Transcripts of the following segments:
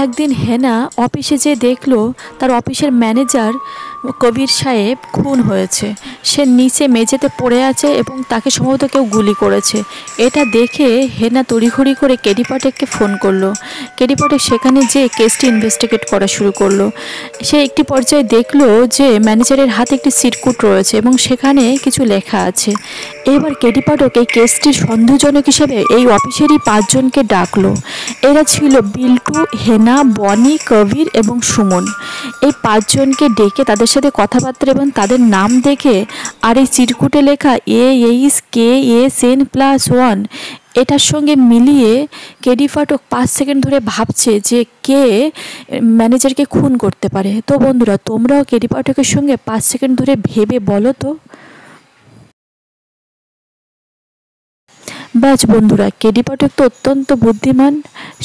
একদিন হেনা অফিসে যেয়ে দেখলো তার অফিসের ম্যানেজার কবির সাহেব খুন হয়েছে। সে নিচে মেঝেতে পড়ে আছে এবং তাকে সম্ভবত কেউ গুলি করেছে। এটা দেখে হেনা তড়িঘড়ি করে কেডি পাঠককে ফোন করলো। কেডি পাঠক সেখানে যেয়ে কেসটি ইনভেস্টিগেট করা শুরু করলো। সে একটি পর্যায়ে দেখলো যে ম্যানেজারের হাতে একটি চিরকুট রয়েছে এবং সেখানে কিছু লেখা আছে। এবার কেডি পাঠক এই কেসটির সন্দেহজনক হিসেবে এই অফিসেরই 5 জনকে ডাকলো। এরা ছিল বিল্টু, হেনা, বনি, কবির এবং সুমন। এই 5 জনকে ডেকে তাদের সাথে কথাবার্তা এবং তাদের নাম দেখে আর এই চিরকুটে লেখা AHKSN+1 এটার সঙ্গে মিলিয়ে কেডি পাঠক 5 সেকেন্ড ধরে ভাবছে যে কে ম্যানেজারকে খুন করতে পারে। তো বন্ধুরা, তোমরাও কেডি পাঠকের সঙ্গে 5 সেকেন্ড ধরে ভেবে বলো তো। ব্যাস বন্ধুরা, কেডি পাঠক তো অত্যন্ত বুদ্ধিমান,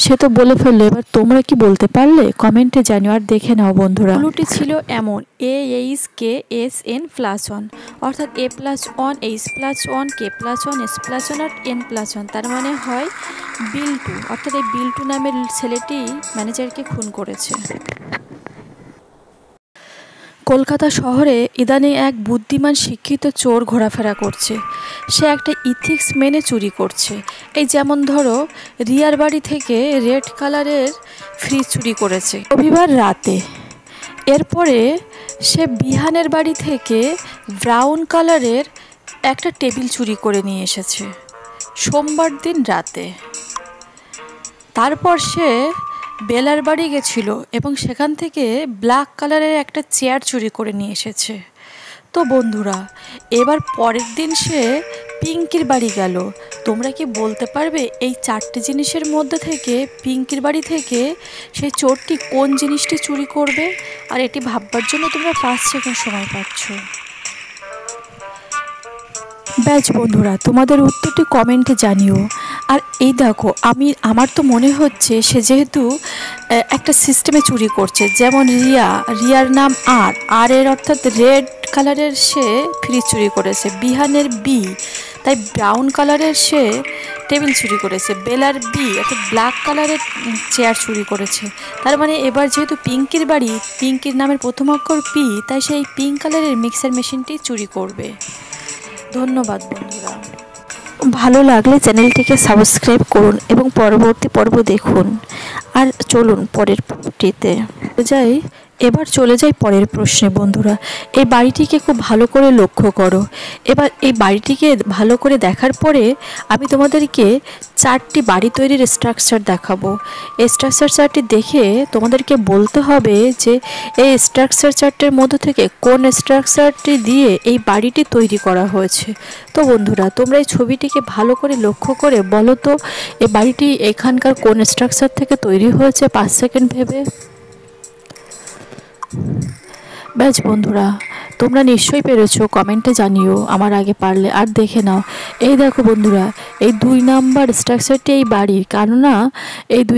সে তো বলে ফেললো। এবার তোমরা কি বলতে পারলে কমেন্টে জানিও। আর দেখে নাও বন্ধুরা, ক্লুটি ছিল এমন AHKSN+1 অর্থাৎ A+1 H+1 K+1 S+1 আর N+1, তার মানে হয় বিল্টু। অর্থাৎ এই বিল্টু নামের ছেলেটি ম্যানেজারকে খুন করেছে। কলকাতা শহরে ইদানিং এক বুদ্ধিমান শিক্ষিত চোর ঘোরাফেরা করছে। সে একটা ইথিক্স মেনে চুরি করছে। এই যেমন ধরো, রিয়ার বাড়ি থেকে রেড কালারের ফ্রিজ চুরি করেছে রবিবার রাতে। এরপরে সে বিহানের বাড়ি থেকে ব্রাউন কালারের একটা টেবিল চুরি করে নিয়ে এসেছে সোমবার দিন রাতে। তারপর সে বেলার বাড়ি গেছিল এবং সেখান থেকে ব্ল্যাক কালারের একটা চেয়ার চুরি করে নিয়ে এসেছে। তো বন্ধুরা, এবার পরের দিন সে পিঙ্কির বাড়ি গেল। তোমরা কি বলতে পারবে এই 4টে জিনিসের মধ্যে থেকে পিঙ্কির বাড়ি থেকে সেই চোরটি কোন জিনিসটি চুরি করবে? আর এটি ভাববার জন্য তোমরা 5 সেকেন্ড সময় পাচ্ছ। ব্যাচ বন্ধুরা, তোমাদের উত্তরটি কমেন্টে জানিও। আর এই দেখো, আমার তো মনে হচ্ছে সে যেহেতু একটা সিস্টেমে চুরি করছে, যেমন রিয়ার নাম আর এর অর্থাৎ রেড কালারের সে ফ্রিজ চুরি করেছে। বিহানের বি, তাই ব্রাউন কালারের সে টেবিল চুরি করেছে। বেলার বি অর্থাৎ ব্ল্যাক কালারের চেয়ার চুরি করেছে। তার মানে এবার যেহেতু পিঙ্কির বাড়ি, পিঙ্কির নামের প্রথম অক্ষর পি, তাই সেই পিঙ্ক কালারের মিক্সার মেশিনটি চুরি করবে। ধন্যবাদ বন্ধুরা। ভালো লাগলে চ্যানেলটিকে সাবস্ক্রাইব করুন এবং পরবর্তী পর্ব দেখুন। আর চলুন পরের পর্বটিতে এবার চলে যাই পরের প্রশ্নে। বন্ধুরা, এই বাড়িটিকে খুব ভালো করে লক্ষ্য করো। এবার এই বাড়িটিকে ভালো করে দেখার পরে আমি তোমাদেরকে 4টি বাড়ি তৈরির স্ট্রাকচার দেখাবো। এই স্ট্রাকচার চার্টটি দেখে তোমাদেরকে বলতে হবে যে এই স্ট্রাকচার চার্টের মধ্য থেকে কোন স্ট্রাকচারটি দিয়ে এই বাড়িটি তৈরি করা হয়েছে। তো বন্ধুরা, তোমরা এই ছবিটিকে ভালো করে লক্ষ্য করে বলো তো এই বাড়িটি এখানকার কোন স্ট্রাকচার থেকে তৈরি হয়েছে 5 সেকেন্ড ভেবে। ব্যাচ বন্ধুরা, তোমরা নিশ্চয়ই পেরেছো, কমেন্টে জানিও আমার আগে পারলে। আর দেখে নাও, এই দেখো বন্ধুরা, এই 2 নাম্বার স্ট্রাকচারটি এই বাড়ির। কেননা এই 2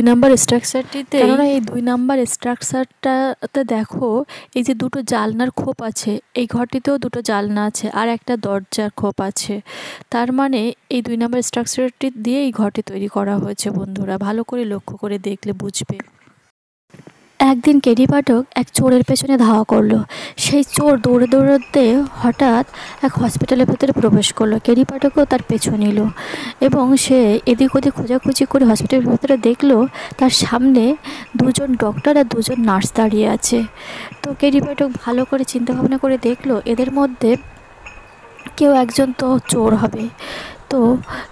নাম্বার স্ট্রাকচারটাতে দেখো এই যে 2টো জালনার খোপ আছে, এই ঘরটিতেও 2টো জালনা আছে আর একটা দরজার খোপ আছে। তার মানে এই 2 নাম্বার স্ট্রাকচারটি দিয়ে এই ঘরটি তৈরি করা হয়েছে। বন্ধুরা, ভালো করে লক্ষ্য করে দেখলে বুঝবে। একদিন কেডি পাঠক এক চোরের পেছনে ধাওয়া করলো। সেই চোর দৌড়ে দৌড়াতে হঠাৎ এক হসপিটালের ভেতরে প্রবেশ করলো। কেডি পাঠকও তার পেছন নিল এবং সে এদিক ওদিক খোঁজাখুঁজি করে হসপিটালের ভেতরে দেখলো তার সামনে 2 জন ডক্টর আর 2 জন নার্স দাঁড়িয়ে আছে। তো কেডি পাঠক ভালো করে চিন্তা ভাবনা করে দেখলো এদের মধ্যে কেউ একজন তো চোর হবে। তো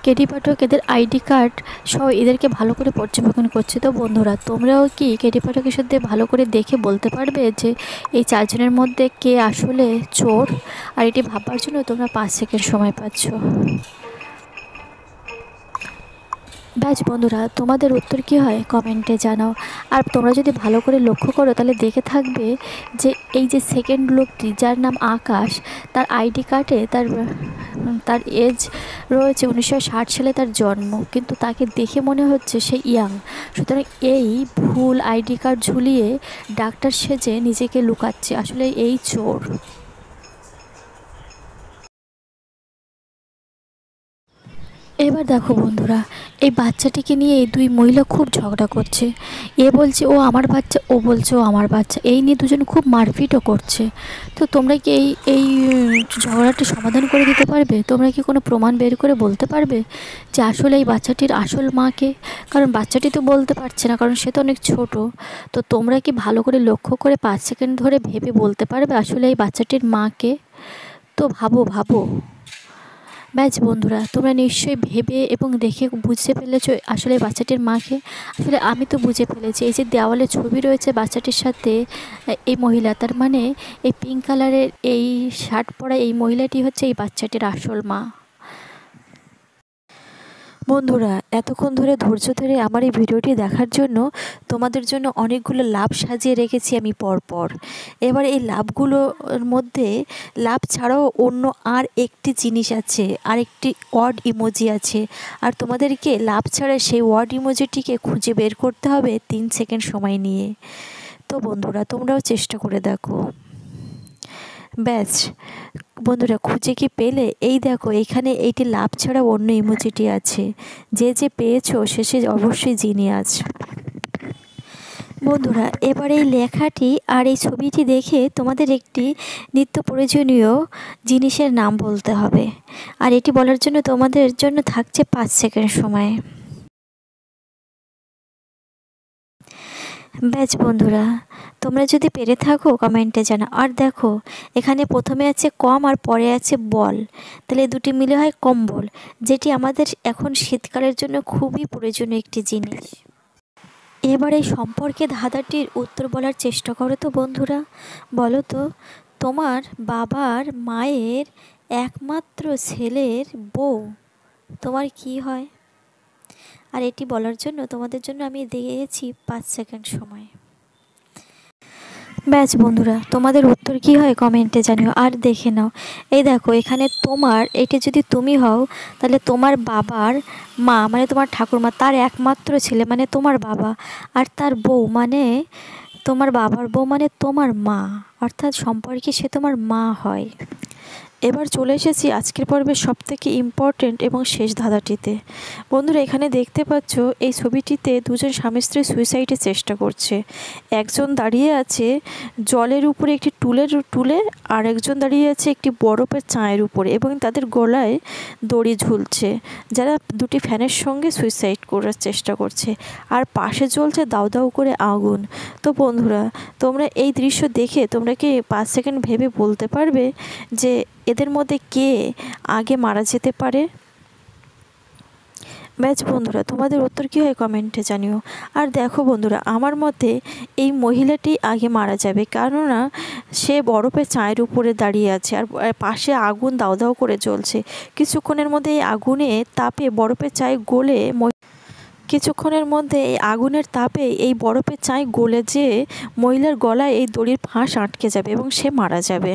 কেডি পাঠক এদের আইডি কার্ড সহ এদেরকে ভালো করে পর্যবেক্ষণ করছে। তো বন্ধুরা, তোমরাও কি কেডি পাঠকের সাথে ভালো করে দেখে বলতে পারবে যে এই 4 জনের মধ্যে কে আসলে চোর? আর এটি ভাববার জন্য তোমরা 5 সেকেন্ড সময় পাচ্ছ। ব্যাচ বন্ধুরা, তোমাদের উত্তর কী হয় কমেন্টে জানাও। আর তোমরা যদি ভালো করে লক্ষ্য করো তাহলে দেখে থাকবে যে এই যে সেকেন্ড লোকটি যার নাম আকাশ, তার আইডি কার্ডে তার এজ রয়েছে 1960 সালে তার জন্ম, কিন্তু তাকে দেখে মনে হচ্ছে সে ইয়াং। সুতরাং এই ভুল আইডি কার্ড ঝুলিয়ে ডাক্তার সেজে নিজেকে লুকাচ্ছে, আসলে এই চোর। এবার দেখো বন্ধুরা, এই বাচ্চাটিকে নিয়ে এই দুই মহিলা খুব ঝগড়া করছে। এ বলছে ও আমার বাচ্চা, ও বলছে ও আমার বাচ্চা, এই নিয়ে দুজন খুব মারপিটও করছে। তো তোমরা কি এই ঝগড়াটি সমাধান করে দিতে পারবে? তোমরা কি কোনো প্রমাণ বের করে বলতে পারবে যে আসলে এই বাচ্চাটির আসল মাকে? কারণ বাচ্চাটি তো বলতে পারছে না, কারণ সে তো অনেক ছোট। তো তোমরা কি ভালো করে লক্ষ্য করে 5 সেকেন্ড ধরে ভেবে বলতে পারবে আসলে এই বাচ্চাটির মাকে? তো ভাবো ভাবো। ব্যাস বন্ধুরা, তোমরা নিশ্চয়ই ভেবে এবং দেখে বুঝতে পেরেছো আসলে বাচ্চাটির মাকে। আসলে আমি তো বুঝে ফেলেছি, এই যে দেওয়ালে ছবি রয়েছে বাচ্চাটির সাথে এই মহিলা, তার মানে এই পিঙ্ক কালারের এই শার্ট পরা এই মহিলাটি হচ্ছে এই বাচ্চাটির আসল মা। বন্ধুরা, এতক্ষণ ধরে ধৈর্য ধরে আমার এই ভিডিওটি দেখার জন্য তোমাদের জন্য অনেকগুলো লাভ সাজিয়ে রেখেছি আমি পরপর। এবার এই লাভগুলোর মধ্যে লাভ ছাড়াও অন্য আর একটি জিনিস আছে, আর একটি ওয়ার্ড ইমোজি আছে। আর তোমাদেরকে লাভ ছাড়া সেই ওয়ার্ড ইমোজিটিকে খুঁজে বের করতে হবে 3 সেকেন্ড সময় নিয়ে। তো বন্ধুরা, তোমরাও চেষ্টা করে দেখো। ব্যাস বন্ধুরা, খুঁজে কি পেলে? এই দেখো, এখানে এইটি লাভ ছাড়া অন্য ইমোজিটি আছে। যে পেয়েছো শেষে অবশ্যই জিনিয়াস। বন্ধুরা, এবার এই লেখাটি আর এই ছবিটি দেখে তোমাদের একটি নিত্য প্রয়োজনীয় জিনিসের নাম বলতে হবে। আর এটি বলার জন্য তোমাদের জন্য থাকছে 5 সেকেন্ড সময়। ব্যাচ বন্ধুরা, তোমরা যদি পেরে থাকো কমেন্টে জানাও। আর দেখো, এখানে প্রথমে আছে কম আর পরে আছে বল, তাহলে দুটি মিলে হয় কম্বল, যেটি আমাদের এখন শীতকালের জন্য খুবই প্রয়োজনীয় একটি জিনিস। এবার এই সম্পর্কে ধাঁধাটির উত্তর বলার চেষ্টা করো তো বন্ধুরা। বলো তো, তোমার বাবার মায়ের একমাত্র ছেলের বউ তোমার কি হয়? আর এটি বলার জন্য তোমাদের জন্য আমি দিয়েছি 5 সেকেন্ড সময়। ব্যাস বন্ধুরা, তোমাদের উত্তর কি হয় কমেন্টে জানিও। আর দেখে নাও, এই দেখো এখানে তোমার, এটি যদি তুমি হও তাহলে তোমার বাবার মা মানে তোমার ঠাকুরমা, তার একমাত্র ছেলে মানে তোমার বাবা, আর তার বউ মানে তোমার বাবার বউ মানে তোমার মা, অর্থাৎ সম্পর্কে সে তোমার মা হয়। এবার চলে এসেছি আজকের পর্বের সবথেকে ইম্পর্ট্যান্ট এবং শেষ ধাঁধাটিতে। বন্ধুরা, এখানে দেখতে পাচ্ছ এই ছবিটিতে দুজন স্বামী স্ত্রী সুইসাইডের চেষ্টা করছে। একজন দাঁড়িয়ে আছে জলের উপরে একটি টুলে, আর একজন দাঁড়িয়ে আছে একটি বরফের চাঁয়ের উপরে, এবং তাদের গলায় দড়ি ঝুলছে, যারা দুটি ফ্যানের সঙ্গে সুইসাইড করার চেষ্টা করছে। আর পাশে জ্বলছে দাউ দাউ করে আগুন। তো বন্ধুরা, তোমরা এই দৃশ্য দেখে তোমরা কি 5 সেকেন্ড ভেবে বলতে পারবে যে এদের মধ্যে কে আগে মারা যেতে পারে? ব্যাচ বন্ধুরা, তোমাদের উত্তর কী হয় কমেন্টে জানিও। আর দেখো বন্ধুরা, আমার মতে এই মহিলাটি আগে মারা যাবে, কেননা সে বরফের চায়ের উপরে দাঁড়িয়ে আছে, আর পাশে আগুন দাউ দাউ করে জ্বলছে। কিছুক্ষণের মধ্যে এই আগুনে তাপে বরফের চায় গলে, কিছুক্ষণের মধ্যে এই আগুনের তাপে এই বরফের চায় গলে যে মহিলার গলায় এই দড়ির ফাঁস আটকে যাবে এবং সে মারা যাবে।